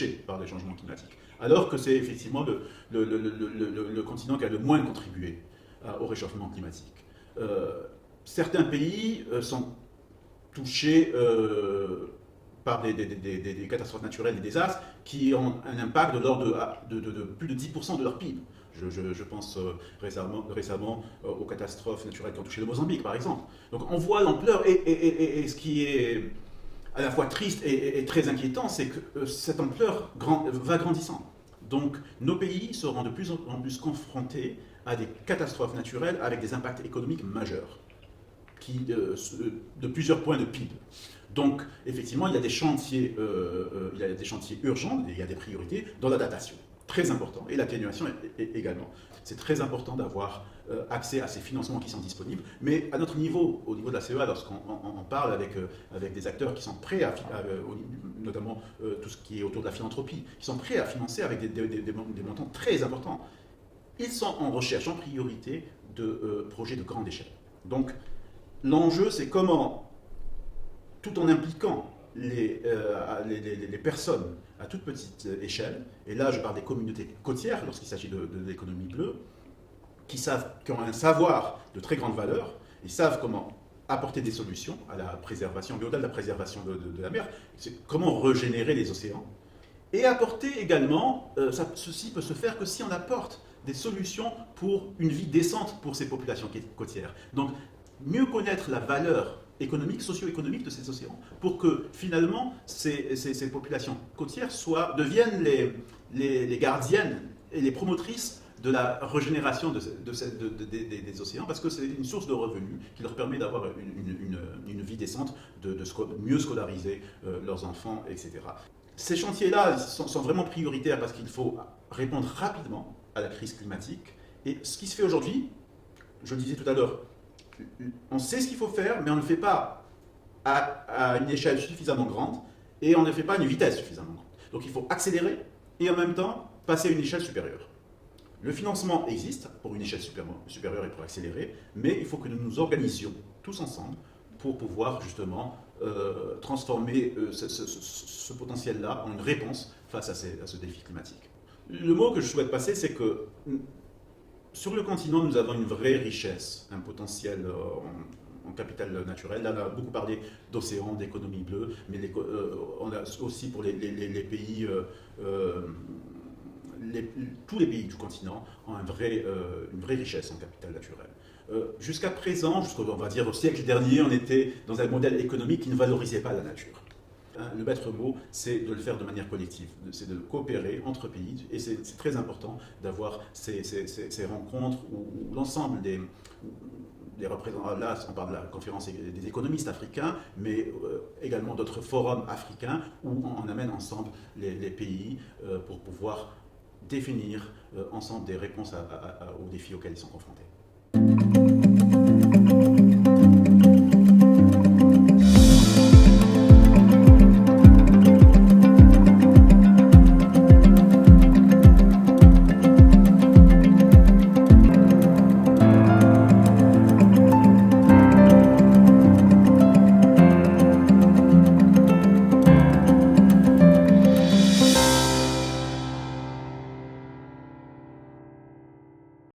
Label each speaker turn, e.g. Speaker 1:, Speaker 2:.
Speaker 1: touchés par les changements climatiques. Alors que c'est effectivement le continent qui a le moins contribué au réchauffement climatique. Certains pays sont touchés par des catastrophes naturelles, des désastres, qui ont un impact de l'ordre de plus de 10% de leur PIB. Je pense récemment aux catastrophes naturelles qui ont touché le Mozambique, par exemple. Donc on voit l'ampleur, et ce qui est à la fois triste et très inquiétant, c'est que cette ampleur va grandissant. Donc nos pays seront de plus en plus confrontés à des catastrophes naturelles avec des impacts économiques majeurs, de plusieurs points de PIB. Donc, effectivement, il y a des chantiers urgents, il y a des priorités dans l'adaptation. Très important. Et l'atténuation également. C'est très important d'avoir accès à ces financements qui sont disponibles. Mais à notre niveau, au niveau de la CEA, lorsqu'on parle avec des acteurs qui sont prêts notamment tout ce qui est autour de la philanthropie, qui sont prêts à financer avec des montants très importants, ils sont en recherche, en priorité, de projets de grande échelle. Donc, l'enjeu, c'est comment, tout en impliquant les personnes à toute petite échelle, et là je parle des communautés côtières lorsqu'il s'agit de l'économie bleue, qui ont un savoir de très grande valeur, ils savent comment apporter des solutions à la préservation, mais au-delà de la préservation de la mer, c'est comment régénérer les océans, et apporter également, ceci peut se faire que si on apporte des solutions pour une vie décente pour ces populations côtières. Donc, mieux connaître la valeur économique, socio-économique de ces océans, pour que finalement ces populations côtières deviennent les gardiennes et les promotrices de la régénération des océans, parce que c'est une source de revenus qui leur permet d'avoir une vie décente, de mieux scolariser leurs enfants, etc. Ces chantiers-là sont vraiment prioritaires parce qu'il faut répondre rapidement à la crise climatique. Et ce qui se fait aujourd'hui, je le disais tout à l'heure, on sait ce qu'il faut faire, mais on ne le fait pas à une échelle suffisamment grande, et on ne le fait pas à une vitesse suffisamment grande. Donc il faut accélérer, et en même temps passer à une échelle supérieure. Le financement existe pour une échelle supérieure et pour accélérer, mais il faut que nous nous organisions tous ensemble pour pouvoir justement transformer ce potentiel-là en une réponse face à ce défi climatique. Le mot que je souhaite passer, c'est que sur le continent, nous avons une vraie richesse, un potentiel en capital naturel. Là, on a beaucoup parlé d'océans, d'économie bleue, mais on a aussi pour les pays, tous les pays du continent ont une vraie richesse en capital naturel. Jusqu'à présent, on va dire au siècle dernier, on était dans un modèle économique qui ne valorisait pas la nature. Le maître mot, c'est de le faire de manière collective, c'est de coopérer entre pays, et c'est très important d'avoir ces rencontres où l'ensemble des représentants, là on parle de la conférence des économistes africains, mais également d'autres forums africains où on amène ensemble les pays pour pouvoir définir ensemble des réponses aux défis auxquels ils sont confrontés.